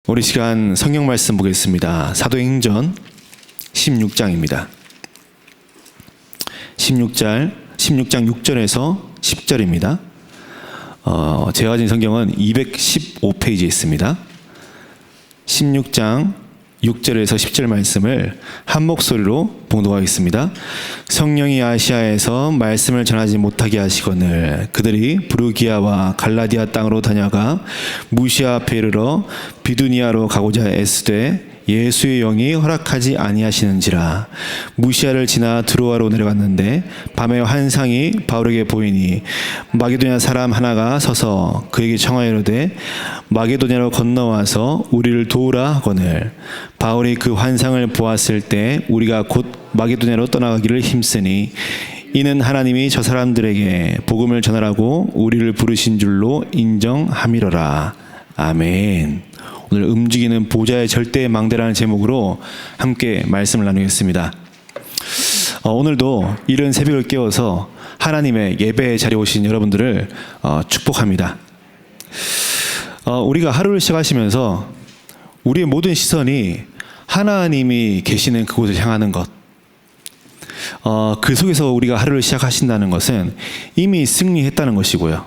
우리 시간 성경 말씀 보겠습니다. 사도행전 16장입니다. 16장 6절에서 10절입니다. 제가 가진 성경은 215페이지에 있습니다. 16장 6절에서 10절 말씀을 한 목소리로 봉독하겠습니다. 성령이 아시아에서 말씀을 전하지 못하게 하시거늘 그들이 부르기아와 갈라디아 땅으로 다녀가 무시아 앞에 이르러 비두니아로 가고자 애쓰되 예수의 영이 허락하지 아니하시는지라. 무시아를 지나 드로아로 내려갔는데 밤에 환상이 바울에게 보이니 마게도냐 사람 하나가 서서 그에게 청하여 이르되 마게도냐로 건너와서 우리를 도우라 하거늘 바울이 그 환상을 보았을 때 우리가 곧 마게도냐로 떠나가기를 힘쓰니 이는 하나님이 저 사람들에게 복음을 전하라고 우리를 부르신 줄로 인정함이로라. 아멘. 오늘 움직이는 보좌의 절대의 망대라는 제목으로 함께 말씀을 나누겠습니다. 오늘도 이른 새벽을 깨워서 하나님의 예배의 자리에 오신 여러분들을 축복합니다. 우리가 하루를 시작하시면서 우리의 모든 시선이 하나님이 계시는 그곳을 향하는 것, 그 속에서 우리가 하루를 시작하신다는 것은 이미 승리했다는 것이고요.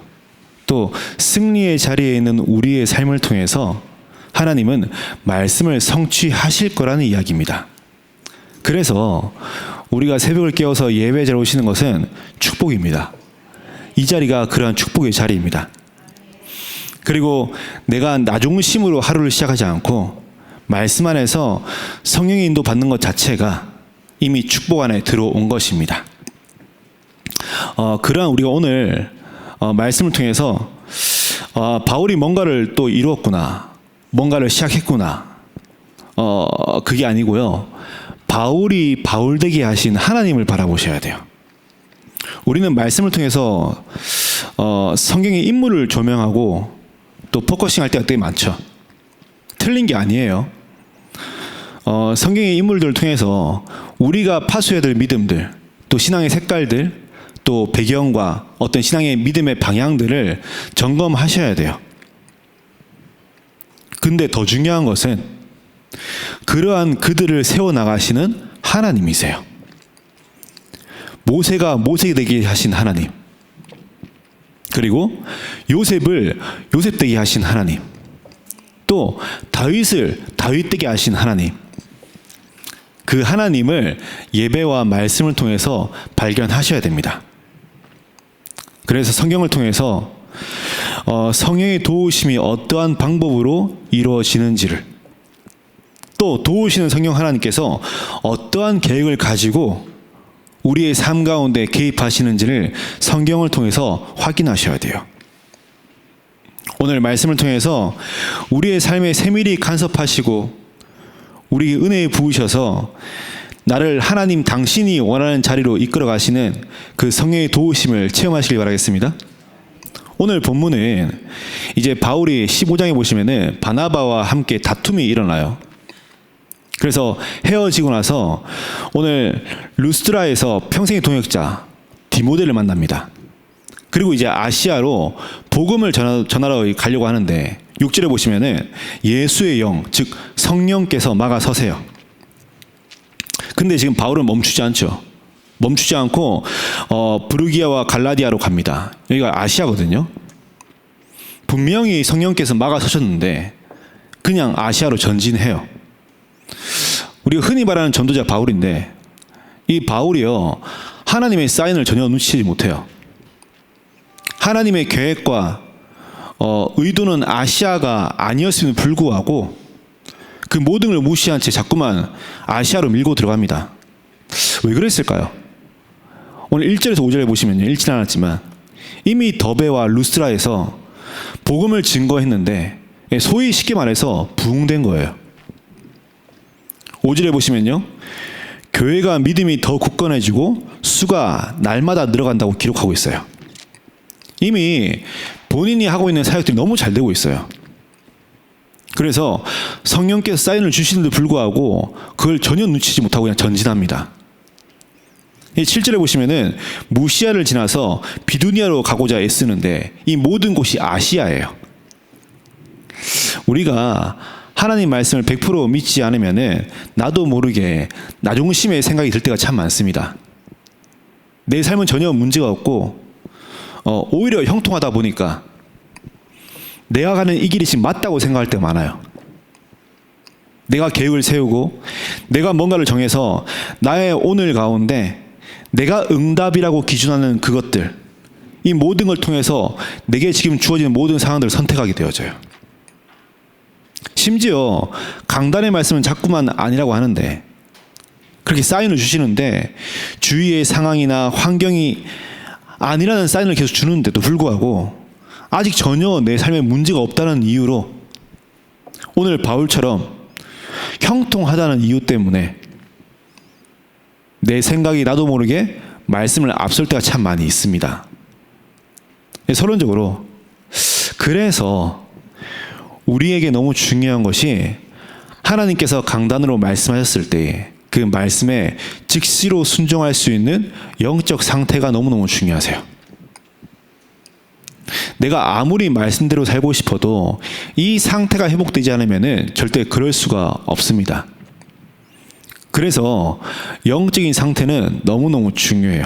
또 승리의 자리에 있는 우리의 삶을 통해서 하나님은 말씀을 성취하실 거라는 이야기입니다. 그래서 우리가 새벽을 깨워서 예배 자리에 오시는 것은 축복입니다. 이 자리가 그러한 축복의 자리입니다. 그리고 내가 나 중심으로 하루를 시작하지 않고 말씀 안에서 성령의 인도 받는 것 자체가 이미 축복 안에 들어온 것입니다. 그러한 우리가 오늘 말씀을 통해서 바울이 뭔가를 또 이루었구나, 뭔가를 시작했구나, 그게 아니고요. 바울이 바울되게 하신 하나님을 바라보셔야 돼요. 우리는 말씀을 통해서 성경의 인물을 조명하고 또 포커싱 할 때가 되게 많죠. 틀린 게 아니에요. 성경의 인물들을 통해서 우리가 파수해야 될 믿음들, 또 신앙의 색깔들, 또 배경과 어떤 신앙의 믿음의 방향들을 점검하셔야 돼요. 근데 더 중요한 것은 그러한 그들을 세워나가시는 하나님이세요. 모세가 모세 되게 하신 하나님, 그리고 요셉을 요셉 되게 하신 하나님, 또 다윗을 다윗 되게 하신 하나님, 그 하나님을 예배와 말씀을 통해서 발견하셔야 됩니다. 그래서 성경을 통해서 성령의 도우심이 어떠한 방법으로 이루어지는지를, 또 도우시는 성령 하나님께서 어떠한 계획을 가지고 우리의 삶 가운데 개입하시는지를 성경을 통해서 확인하셔야 돼요. 오늘 말씀을 통해서 우리의 삶에 세밀히 간섭하시고 우리 은혜에 부으셔서 나를 하나님 당신이 원하는 자리로 이끌어 가시는 그 성령의 도우심을 체험하시길 바라겠습니다. 오늘 본문은 이제 바울이 15장에 보시면은 바나바와 함께 다툼이 일어나요. 그래서 헤어지고 나서 오늘 루스드라에서 평생의 동역자 디모데를 만납니다. 그리고 이제 아시아로 복음을 전하러 가려고 하는데 6절에 보시면은 예수의 영, 즉 성령께서 막아서세요. 근데 지금 바울은 멈추지 않죠. 멈추지 않고 부르기아와 갈라디아로 갑니다. 여기가 아시아거든요. 분명히 성령께서 막아서셨는데 그냥 아시아로 전진해요. 우리가 흔히 말하는 전도자 바울인데 이 바울이요, 하나님의 사인을 전혀 눈치채지 못해요. 하나님의 계획과 의도는 아시아가 아니었음에도 불구하고 그 모든 걸 무시한 채 자꾸만 아시아로 밀고 들어갑니다. 왜 그랬을까요? 오늘 1절에서 5절에 보시면요, 읽지는 않았지만 이미 더베와 루스드라에서 복음을 증거했는데 소위 쉽게 말해서 부흥된 거예요. 5절에 보시면요, 교회가 믿음이 더 굳건해지고 수가 날마다 늘어간다고 기록하고 있어요. 이미 본인이 하고 있는 사역들이 너무 잘 되고 있어요. 그래서 성령께서 사인을 주시는데도 불구하고 그걸 전혀 눈치지 못하고 그냥 전진합니다. 7절에 보시면은 무시아를 지나서 비두니아로 가고자 애쓰는데 이 모든 곳이 아시아예요. 우리가 하나님 말씀을 100% 믿지 않으면은 나도 모르게 나중심의 생각이 들 때가 참 많습니다. 내 삶은 전혀 문제가 없고 오히려 형통하다 보니까 내가 가는 이 길이 지금 맞다고 생각할 때가 많아요. 내가 계획을 세우고 내가 뭔가를 정해서 나의 오늘 가운데 내가 응답이라고 기준하는 그것들, 이 모든 걸 통해서 내게 지금 주어지는 모든 상황들을 선택하게 되어져요. 심지어 강단의 말씀은 자꾸만 아니라고 하는데 그렇게 사인을 주시는데 주위의 상황이나 환경이 아니라는 사인을 계속 주는데도 불구하고 아직 전혀 내 삶에 문제가 없다는 이유로 오늘 바울처럼 형통하다는 이유 때문에 내 생각이 나도 모르게 말씀을 앞설 때가 참 많이 있습니다. 서론적으로 그래서 우리에게 너무 중요한 것이 하나님께서 강단으로 말씀하셨을 때 그 말씀에 즉시로 순종할 수 있는 영적 상태가 너무너무 중요하세요. 내가 아무리 말씀대로 살고 싶어도 이 상태가 회복되지 않으면 절대 그럴 수가 없습니다. 그래서 영적인 상태는 너무너무 중요해요.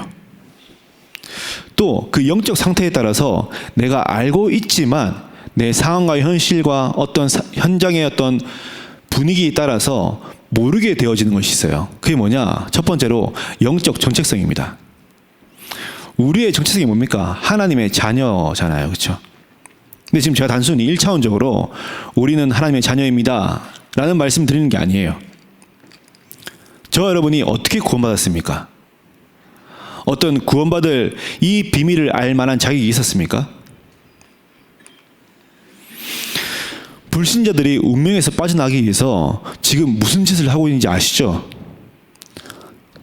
또 그 영적 상태에 따라서 내가 알고 있지만 내 상황과 현실과 어떤 현장의 어떤 분위기에 따라서 모르게 되어지는 것이 있어요. 그게 뭐냐? 첫 번째로 영적 정체성입니다. 우리의 정체성이 뭡니까? 하나님의 자녀잖아요. 그렇죠? 근데 지금 제가 단순히 1차원적으로 우리는 하나님의 자녀입니다 라는 말씀 드리는 게 아니에요. 저와 여러분이 어떻게 구원받았습니까? 어떤 구원받을 이 비밀을 알 만한 자격이 있었습니까? 불신자들이 운명에서 빠져나가기 위해서 지금 무슨 짓을 하고 있는지 아시죠?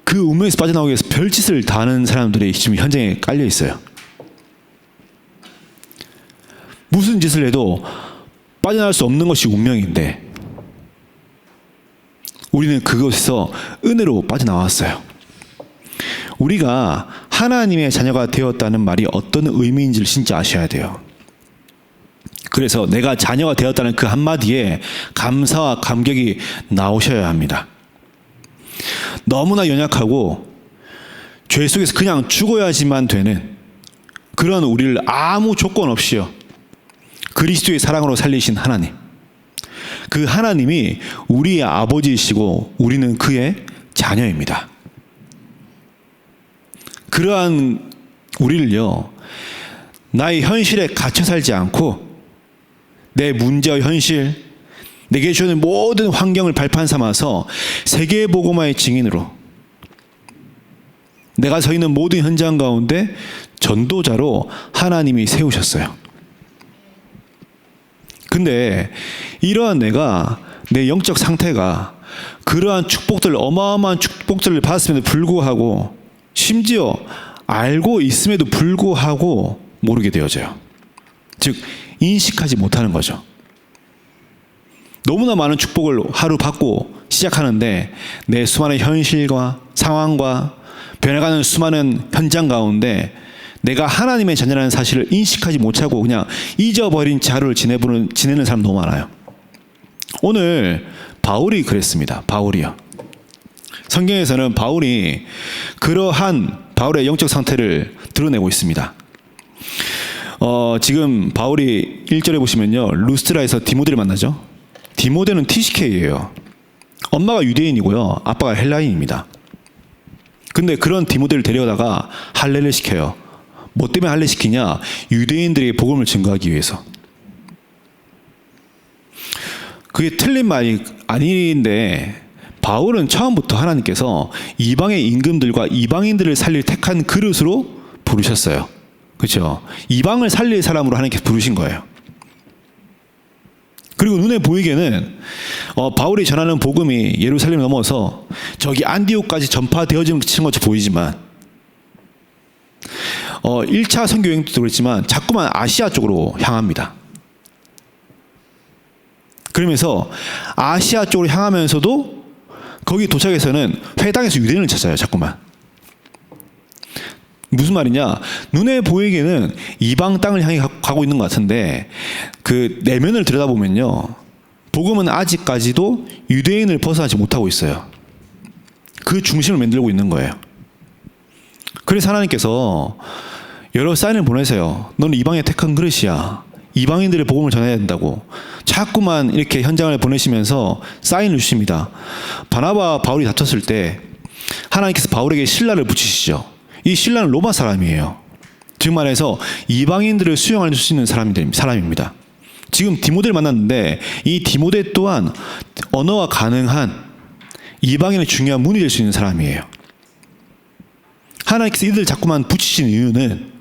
그 운명에서 빠져나오기 위해서 별짓을 다 하는 사람들이 지금 현장에 깔려 있어요. 무슨 짓을 해도 빠져나갈 수 없는 것이 운명인데 우리는 그것에서 은혜로 빠져나왔어요. 우리가 하나님의 자녀가 되었다는 말이 어떤 의미인지를 진짜 아셔야 돼요. 그래서 내가 자녀가 되었다는 그 한마디에 감사와 감격이 나오셔야 합니다. 너무나 연약하고 죄 속에서 그냥 죽어야지만 되는 그런 우리를 아무 조건 없이요 그리스도의 사랑으로 살리신 하나님, 그 하나님이 우리의 아버지이시고 우리는 그의 자녀입니다. 그러한 우리를요 나의 현실에 갇혀 살지 않고 내 문제와 현실, 내게 주는 모든 환경을 발판 삼아서 세계복음화의 증인으로 내가 서 있는 모든 현장 가운데 전도자로 하나님이 세우셨어요. 근데 이러한 내 영적 상태가 그러한 축복들, 어마어마한 축복들을 받았음에도 불구하고 심지어 알고 있음에도 불구하고 모르게 되어져요. 즉 인식하지 못하는 거죠. 너무나 많은 축복을 하루 받고 시작하는데 내 수많은 현실과 상황과 변해가는 수많은 현장 가운데 내가 하나님의 자녀라는 사실을 인식하지 못하고 그냥 잊어버린 채 하루를 지내는 사람 너무 많아요. 오늘 바울이 그랬습니다. 바울이요. 성경에서는 바울이 그러한 바울의 영적 상태를 드러내고 있습니다. 지금 바울이 1절에 보시면요. 루스트라에서 디모데를 만나죠. 디모데는 TCK예요. 엄마가 유대인이고요. 아빠가 헬라인입니다. 근데 그런 디모데를 데려다가 할례를 시켜요. 뭐 때문에 할례 시키냐? 유대인들에게 복음을 증거하기 위해서. 그게 틀린 말이 아닌데 바울은 처음부터 하나님께서 이방의 임금들과 이방인들을 살릴 택한 그릇으로 부르셨어요. 그렇죠? 이방을 살릴 사람으로 하나님께서 부르신 거예요. 그리고 눈에 보이게는 바울이 전하는 복음이 예루살렘을 넘어서 저기 안디옥까지 전파되어지는 것처럼 보이지만 1차 선교 여행도 그렇지만 자꾸만 아시아 쪽으로 향합니다. 그러면서 아시아 쪽으로 향하면서도 거기 도착해서는 회당에서 유대인을 찾아요. 자꾸만. 무슨 말이냐? 눈에 보이기에는 이방 땅을 향해 가고 있는 것 같은데 그 내면을 들여다보면요. 복음은 아직까지도 유대인을 벗어나지 못하고 있어요. 그 중심을 만들고 있는 거예요. 그래서 하나님께서 여러 사인을 보내세요. 너는 이방의 택한 그릇이야. 이방인들의 복음을 전해야 된다고. 자꾸만 이렇게 현장을 보내시면서 사인을 주십니다. 바나바와 바울이 다쳤을 때 하나님께서 바울에게 신라를 붙이시죠. 이 신라는 로마 사람이에요. 즉 말해서 이방인들을 수용할 수 있는 사람입니다. 지금 디모데를 만났는데 이 디모데 또한 언어가 가능한 이방인의 중요한 문이 될 수 있는 사람이에요. 하나님께서 이들을 자꾸만 붙이신 이유는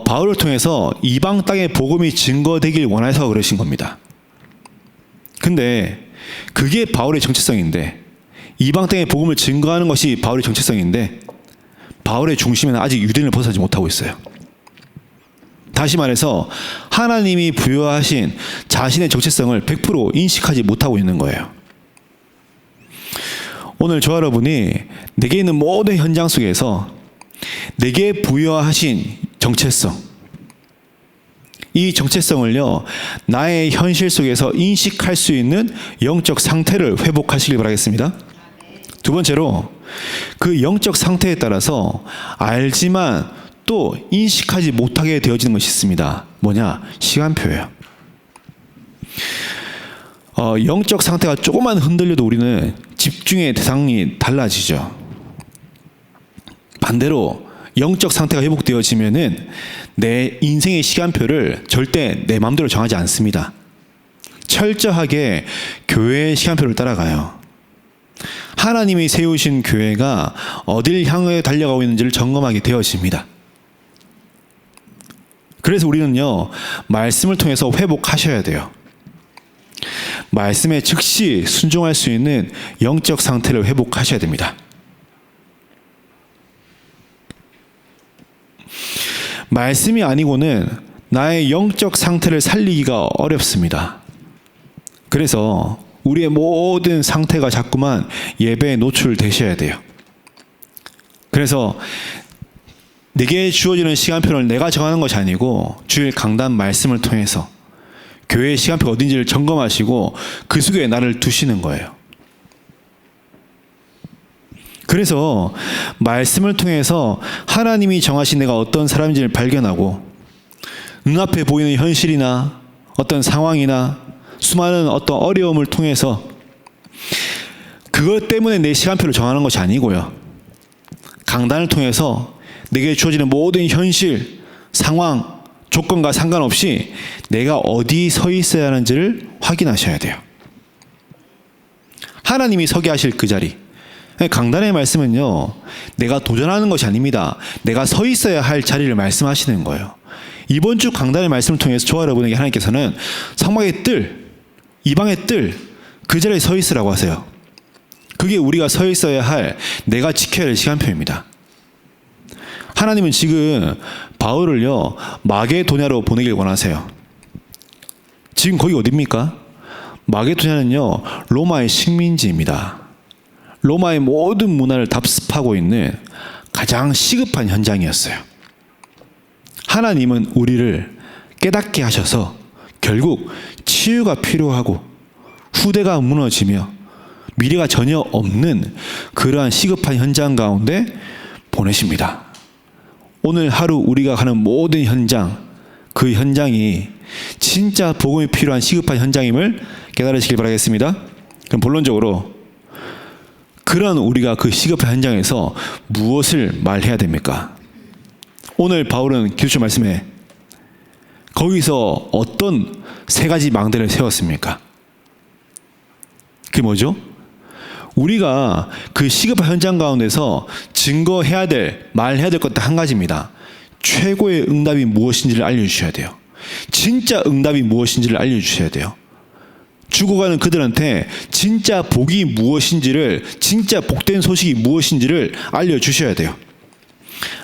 바울을 통해서 이방 땅의 복음이 증거되길 원해서 그러신 겁니다. 근데 그게 바울의 정체성인데, 이방 땅의 복음을 증거하는 것이 바울의 정체성인데, 바울의 중심에는 아직 유대인을 벗어나지 못하고 있어요. 다시 말해서 하나님이 부여하신 자신의 정체성을 100% 인식하지 못하고 있는 거예요. 오늘 저와 여러분이 내게 있는 모든 현장 속에서 내게 부여하신 정체성, 이 정체성을요, 나의 현실 속에서 인식할 수 있는 영적 상태를 회복하시길 바라겠습니다. 두 번째로, 그 영적 상태에 따라서 알지만 또 인식하지 못하게 되어지는 것이 있습니다. 뭐냐? 시간표예요. 영적 상태가 조금만 흔들려도 우리는 집중의 대상이 달라지죠. 반대로 영적 상태가 회복되어지면은 내 인생의 시간표를 절대 내 마음대로 정하지 않습니다. 철저하게 교회의 시간표를 따라가요. 하나님이 세우신 교회가 어딜 향해 달려가고 있는지를 점검하게 되어집니다. 그래서 우리는요, 말씀을 통해서 회복하셔야 돼요. 말씀에 즉시 순종할 수 있는 영적 상태를 회복하셔야 됩니다. 말씀이 아니고는 나의 영적 상태를 살리기가 어렵습니다. 그래서 우리의 모든 상태가 자꾸만 예배에 노출되셔야 돼요. 그래서 내게 주어지는 시간표를 내가 정하는 것이 아니고 주일 강단 말씀을 통해서 교회의 시간표가 어딘지를 점검하시고 그 속에 나를 두시는 거예요. 그래서 말씀을 통해서 하나님이 정하신 내가 어떤 사람인지를 발견하고 눈앞에 보이는 현실이나 어떤 상황이나 수많은 어떤 어려움을 통해서 그것 때문에 내 시간표를 정하는 것이 아니고요. 강단을 통해서 내게 주어지는 모든 현실, 상황, 조건과 상관없이 내가 어디 서 있어야 하는지를 확인하셔야 돼요. 하나님이 서게 하실 그 자리. 강단의 말씀은요, 내가 도전하는 것이 아닙니다. 내가 서 있어야 할 자리를 말씀하시는 거예요. 이번 주 강단의 말씀을 통해서 저와 여러분에게 하나님께서는 성막의 뜰, 이방의 뜰, 그 자리에 서 있으라고 하세요. 그게 우리가 서 있어야 할, 내가 지켜야 할 시간표입니다. 하나님은 지금 바울을요, 마게도냐로 보내길 원하세요. 지금 거기 어디입니까? 마게도냐는요, 로마의 식민지입니다. 로마의 모든 문화를 답습하고 있는 가장 시급한 현장이었어요. 하나님은 우리를 깨닫게 하셔서 결국 치유가 필요하고 후대가 무너지며 미래가 전혀 없는 그러한 시급한 현장 가운데 보내십니다. 오늘 하루 우리가 가는 모든 현장, 그 현장이 진짜 복음이 필요한 시급한 현장임을 깨달으시길 바라겠습니다. 그럼 본론적으로 그런 우리가 그 시급한 현장에서 무엇을 말해야 됩니까? 오늘 바울은 기독교 말씀에 거기서 어떤 세 가지 망대를 세웠습니까? 그게 뭐죠? 우리가 그 시급한 현장 가운데서 증거해야 될, 말해야 될 것 한 가지입니다. 최고의 응답이 무엇인지를 알려주셔야 돼요. 진짜 응답이 무엇인지를 알려주셔야 돼요. 죽어가는 그들한테 진짜 복이 무엇인지를, 진짜 복된 소식이 무엇인지를 알려주셔야 돼요.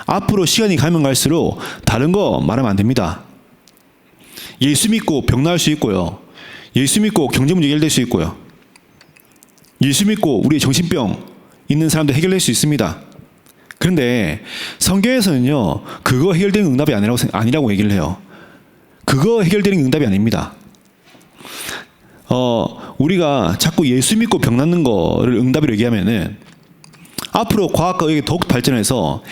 앞으로 시간이 가면 갈수록 다른 거 말하면 안 됩니다. 예수 믿고 병 나을 수 있고요. 예수 믿고 경제 문제 해결될 수 있고요. 예수 믿고 우리의 정신병 있는 사람들 해결될 수 있습니다. 그런데 성경에서는요, 그거 해결되는 응답이 아니라고 얘기를 해요. 그거 해결되는 응답이 아닙니다. 우리가 자꾸 예수 믿고 병 낫는 거를 응답이라고 얘기하면은 앞으로 과학과 의학이 더욱 발전해서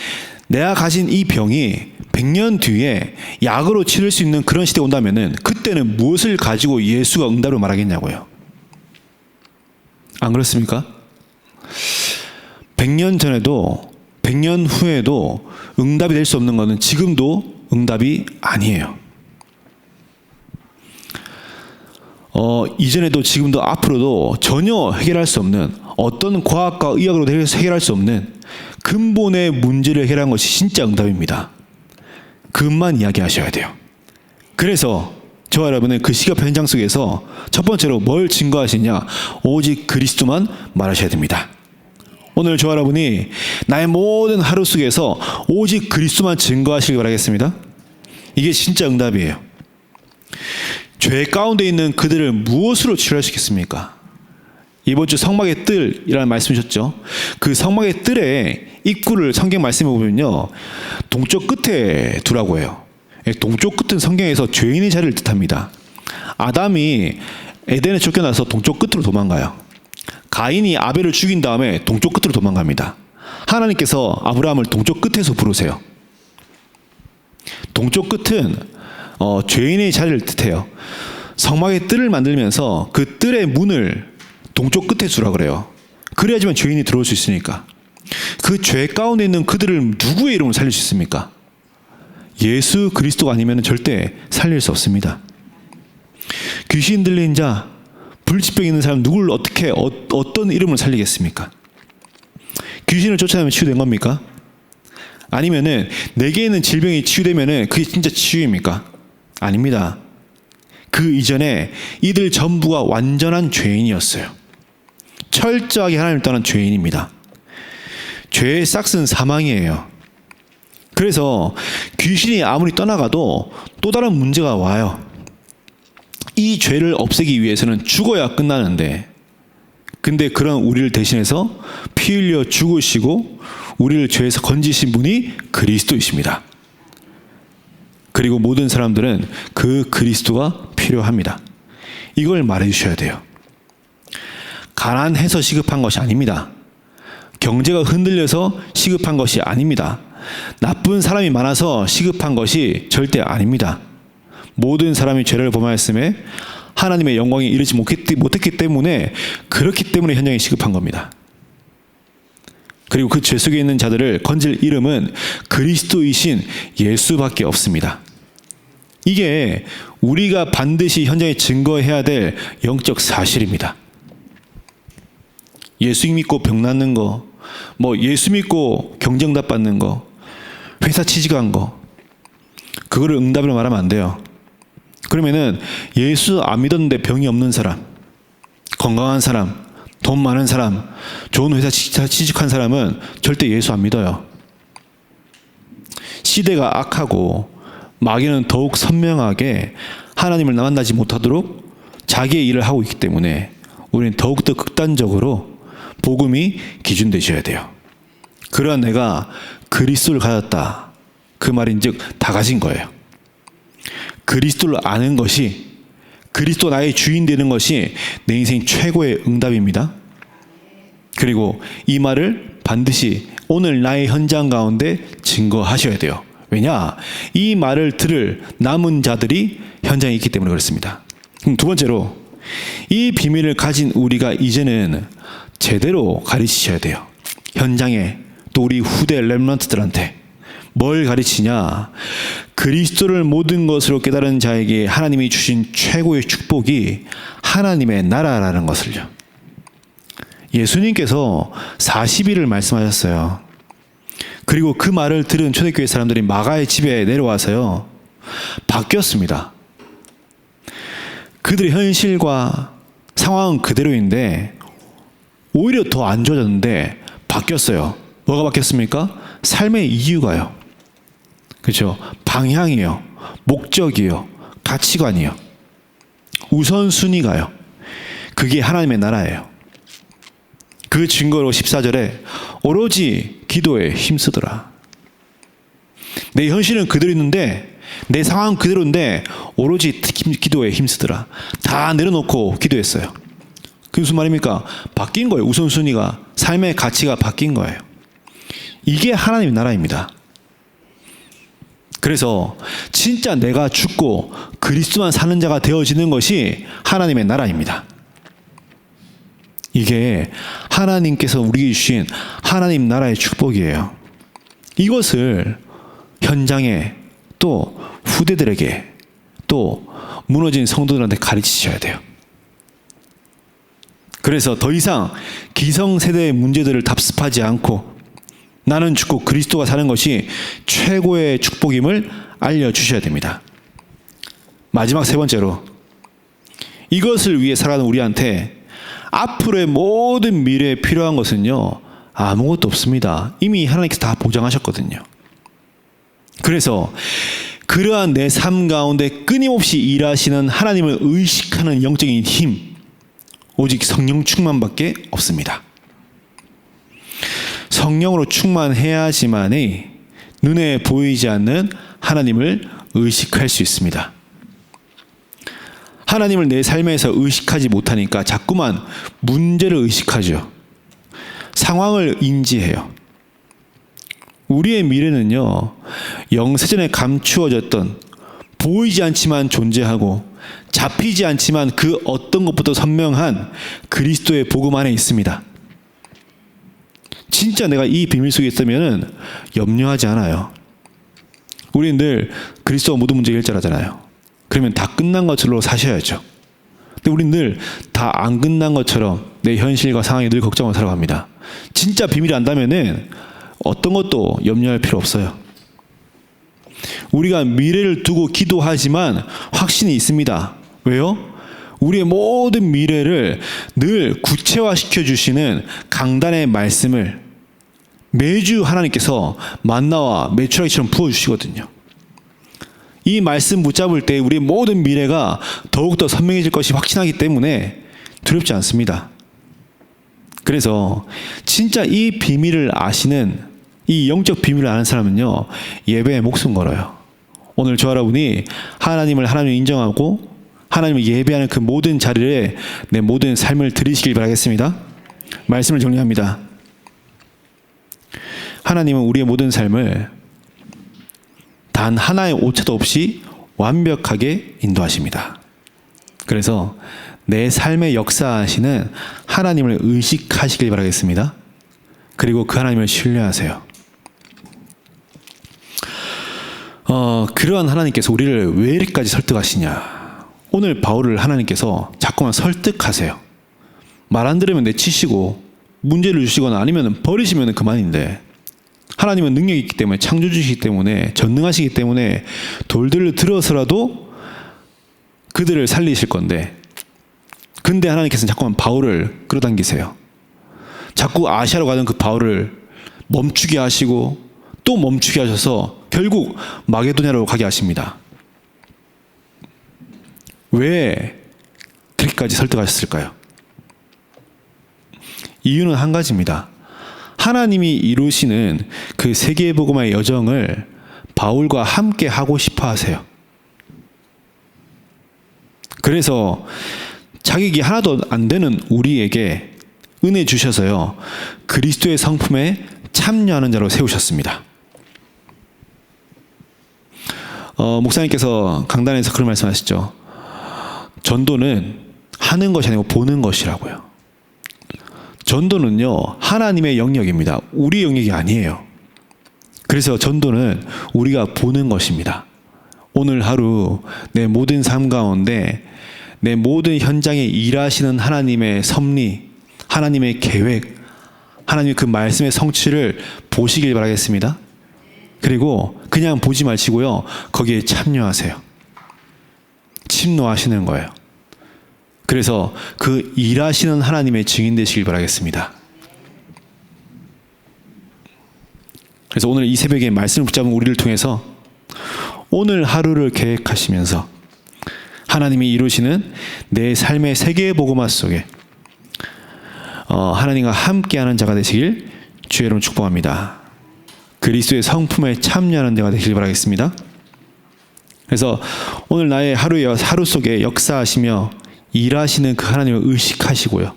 내가 가진 이 병이 100년 뒤에 약으로 치료할 수 있는 그런 시대가 온다면은 그때는 무엇을 가지고 예수가 응답을 말하겠냐고요. 안 그렇습니까? 100년 전에도 100년 후에도 응답이 될 수 없는 것은 지금도 응답이 아니에요. 이전에도 지금도 앞으로도 전혀 해결할 수 없는 어떤 과학과 의학으로 해결할 수 없는 근본의 문제를 해결한 것이 진짜 응답입니다. 그것만 이야기하셔야 돼요. 그래서 저와 여러분은 그 시급 현장 속에서 첫 번째로 뭘 증거하시냐? 오직 그리스도만 말하셔야 됩니다. 오늘 저와 여러분이 나의 모든 하루 속에서 오직 그리스도만 증거하시기 바라겠습니다. 이게 진짜 응답이에요. 죄 가운데 있는 그들을 무엇으로 치료할 수 있겠습니까? 이번 주 성막의 뜰이라는 말씀이셨죠. 그 성막의 뜰의 입구를 성경 말씀에 보면요, 동쪽 끝에 두라고 해요. 동쪽 끝은 성경에서 죄인의 자리를 뜻합니다. 아담이 에덴에 쫓겨나서 동쪽 끝으로 도망가요. 가인이 아벨을 죽인 다음에 동쪽 끝으로 도망갑니다. 하나님께서 아브라함을 동쪽 끝에서 부르세요. 동쪽 끝은 죄인의 자리를 뜻해요. 성막의 뜰을 만들면서 그 뜰의 문을 동쪽 끝에 두라 그래요. 그래야지만 죄인이 들어올 수 있으니까. 그 죄 가운데 있는 그들을 누구의 이름으로 살릴 수 있습니까? 예수 그리스도가 아니면 절대 살릴 수 없습니다. 귀신 들린 자, 불치병 있는 사람 누구를 어떻게 어떤 이름으로 살리겠습니까? 귀신을 쫓아내면 치유된 겁니까? 아니면은 내게 있는 질병이 치유되면은 그게 진짜 치유입니까? 아닙니다. 그 이전에 이들 전부가 완전한 죄인이었어요. 철저하게 하나님을 떠난 죄인입니다. 죄의 싹은 사망이에요. 그래서 귀신이 아무리 떠나가도 또 다른 문제가 와요. 이 죄를 없애기 위해서는 죽어야 끝나는데, 근데 그런 우리를 대신해서 피 흘려 죽으시고 우리를 죄에서 건지신 분이 그리스도이십니다. 그리고 모든 사람들은 그 그리스도가 필요합니다. 이걸 말해주셔야 돼요. 가난해서 시급한 것이 아닙니다. 경제가 흔들려서 시급한 것이 아닙니다. 나쁜 사람이 많아서 시급한 것이 절대 아닙니다. 모든 사람이 죄를 범하였음에 하나님의 영광에 이르지 못했기 때문에, 그렇기 때문에 현장이 시급한 겁니다. 그리고 그 죄 속에 있는 자들을 건질 이름은 그리스도이신 예수밖에 없습니다. 이게 우리가 반드시 현장에 증거해야 될 영적 사실입니다. 예수 믿고 병 낫는 거, 예수 믿고 경정답 받는 거, 회사 취직한 거, 그거를 응답으로 말하면 안 돼요. 그러면은 예수 안 믿었는데 병이 없는 사람, 건강한 사람, 돈 많은 사람, 좋은 회사 취직한 사람은 절대 예수 안 믿어요. 시대가 악하고 마귀는 더욱 선명하게 하나님을 만나지 못하도록 자기의 일을 하고 있기 때문에 우리는 더욱더 극단적으로 복음이 기준되셔야 돼요. 그러한 내가 그리스도를 가졌다, 그 말인즉 다 가진 거예요. 그리스도를 아는 것이, 그리스도 나의 주인 되는 것이 내 인생 최고의 응답입니다. 그리고 이 말을 반드시 오늘 나의 현장 가운데 증거하셔야 돼요. 왜냐? 이 말을 들을 남은 자들이 현장에 있기 때문에 그렇습니다. 그럼 두 번째로, 이 비밀을 가진 우리가 이제는 제대로 가르치셔야 돼요. 현장에, 또 우리 후대 렘넌트들한테 뭘 가르치냐? 그리스도를 모든 것으로 깨달은 자에게 하나님이 주신 최고의 축복이 하나님의 나라라는 것을요. 예수님께서 40일을 말씀하셨어요. 그리고 그 말을 들은 초대교회 사람들이 마가의 집에 내려와서요, 바뀌었습니다. 그들의 현실과 상황은 그대로인데 오히려 더 안 좋아졌는데 바뀌었어요. 뭐가 바뀌었습니까? 삶의 이유가요. 그렇죠? 방향이요, 목적이요, 가치관이요, 우선순위가요. 그게 하나님의 나라예요. 그 증거로 14절에 오로지 기도에 힘쓰더라. 내 현실은 그대로 있는데 내 상황 그대로인데 오로지 기도에 힘쓰더라. 다 내려놓고 기도했어요. 그게 무슨 말입니까? 바뀐 거예요. 우선순위가, 삶의 가치가 바뀐 거예요. 이게 하나님의 나라입니다. 그래서 진짜 내가 죽고 그리스도만 사는 자가 되어지는 것이 하나님의 나라입니다. 이게 하나님께서 우리에게 주신 하나님 나라의 축복이에요. 이것을 현장에 또 후대들에게 또 무너진 성도들한테 가르치셔야 돼요. 그래서 더 이상 기성세대의 문제들을 답습하지 않고 나는 죽고 그리스도가 사는 것이 최고의 축복임을 알려주셔야 됩니다. 마지막 세 번째로, 이것을 위해 살아가는 우리한테 앞으로의 모든 미래에 필요한 것은요, 아무것도 없습니다. 이미 하나님께서 다 보장하셨거든요. 그래서 그러한 내 삶 가운데 끊임없이 일하시는 하나님을 의식하는 영적인 힘, 오직 성령 충만밖에 없습니다. 성령으로 충만해야지만이 눈에 보이지 않는 하나님을 의식할 수 있습니다. 하나님을 내 삶에서 의식하지 못하니까 자꾸만 문제를 의식하죠. 상황을 인지해요. 우리의 미래는요, 영세전에 감추어졌던 보이지 않지만 존재하고 잡히지 않지만 그 어떤 것보다 선명한 그리스도의 복음 안에 있습니다. 진짜 내가 이 비밀 속에 있다면 염려하지 않아요. 우리는 늘 그리스도가 모든 문제 해결자라잖아요. 그러면 다 끝난 것처럼 사셔야죠. 근데 우리는 늘 다 안 끝난 것처럼 내 현실과 상황에 늘 걱정하고 살아갑니다. 진짜 비밀이 안다면은 어떤 것도 염려할 필요 없어요. 우리가 미래를 두고 기도하지만 확신이 있습니다. 왜요? 우리의 모든 미래를 늘 구체화시켜 주시는 강단의 말씀을 매주 하나님께서 만나와 메추라기처럼 부어주시거든요. 이 말씀 붙잡을 때 우리의 모든 미래가 더욱더 선명해질 것이 확신하기 때문에 두렵지 않습니다. 그래서 진짜 이 비밀을 아시는, 이 영적 비밀을 아는 사람은요, 예배에 목숨 걸어요. 오늘 저 여러분이 하나님을 인정하고 하나님을 예배하는 그 모든 자리에 내 모든 삶을 드리시길 바라겠습니다. 말씀을 정리합니다. 하나님은 우리의 모든 삶을 단 하나의 오차도 없이 완벽하게 인도하십니다. 그래서 내 삶에 역사하시는 하나님을 의식하시길 바라겠습니다. 그리고 그 하나님을 신뢰하세요. 그러한 하나님께서 우리를 왜 이렇게까지 설득하시냐. 오늘 바울을 하나님께서 자꾸만 설득하세요. 말 안 들으면 내치시고 문제를 주시거나 아니면 버리시면 그만인데, 하나님은 능력이 있기 때문에, 창조주시기 때문에, 전능하시기 때문에 돌들을 들어서라도 그들을 살리실 건데, 근데 하나님께서는 자꾸만 바울을 끌어당기세요. 자꾸 아시아로 가던 그 바울을 멈추게 하시고 또 멈추게 하셔서 결국 마게도냐로 가게 하십니다. 왜 그렇게까지 설득하셨을까요? 이유는 한 가지입니다. 하나님이 이루시는 그 세계 복음화의 여정을 바울과 함께 하고 싶어 하세요. 그래서 자격이 하나도 안 되는 우리에게 은혜 주셔서요, 그리스도의 성품에 참여하는 자로 세우셨습니다. 목사님께서 강단에서 그런 말씀하시죠. 전도는 하는 것이 아니고 보는 것이라고요. 전도는요, 하나님의 영역입니다. 우리의 영역이 아니에요. 그래서 전도는 우리가 보는 것입니다. 오늘 하루 내 모든 삶 가운데 내 모든 현장에 일하시는 하나님의 섭리, 하나님의 계획, 하나님의 그 말씀의 성취를 보시길 바라겠습니다. 그리고 그냥 보지 마시고요, 거기에 참여하세요. 침노하시는 거예요. 그래서 그 일하시는 하나님의 증인 되시길 바라겠습니다. 그래서 오늘 이 새벽에 말씀을 붙잡은 우리를 통해서 오늘 하루를 계획하시면서 하나님이 이루시는 내 삶의 세계 복음화 속에 하나님과 함께하는 자가 되시길 주의 이름으로 축복합니다. 그리스도의 성품에 참여하는 자가 되시길 바라겠습니다. 그래서 오늘 나의 하루 속에 역사하시며 일하시는 그 하나님을 의식하시고요.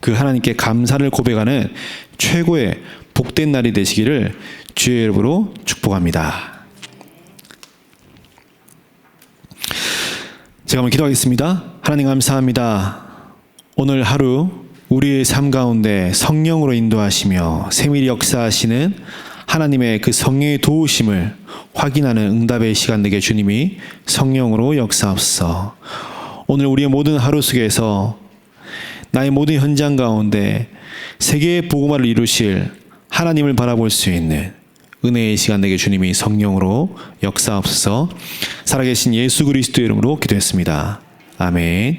그 하나님께 감사를 고백하는 최고의 복된 날이 되시기를 주의 이름으로 축복합니다. 제가 한번 기도하겠습니다. 하나님 감사합니다. 오늘 하루 우리의 삶 가운데 성령으로 인도하시며 세밀히 역사하시는 하나님의 그 성령의 도우심을 확인하는 응답의 시간 되게 주님이 성령으로 역사하옵소서. 오늘 우리의 모든 하루 속에서 나의 모든 현장 가운데 세계의 복음화를 이루실 하나님을 바라볼 수 있는 은혜의 시간 되게 주님이 성령으로 역사하옵소서. 살아계신 예수 그리스도의 이름으로 기도했습니다. 아멘.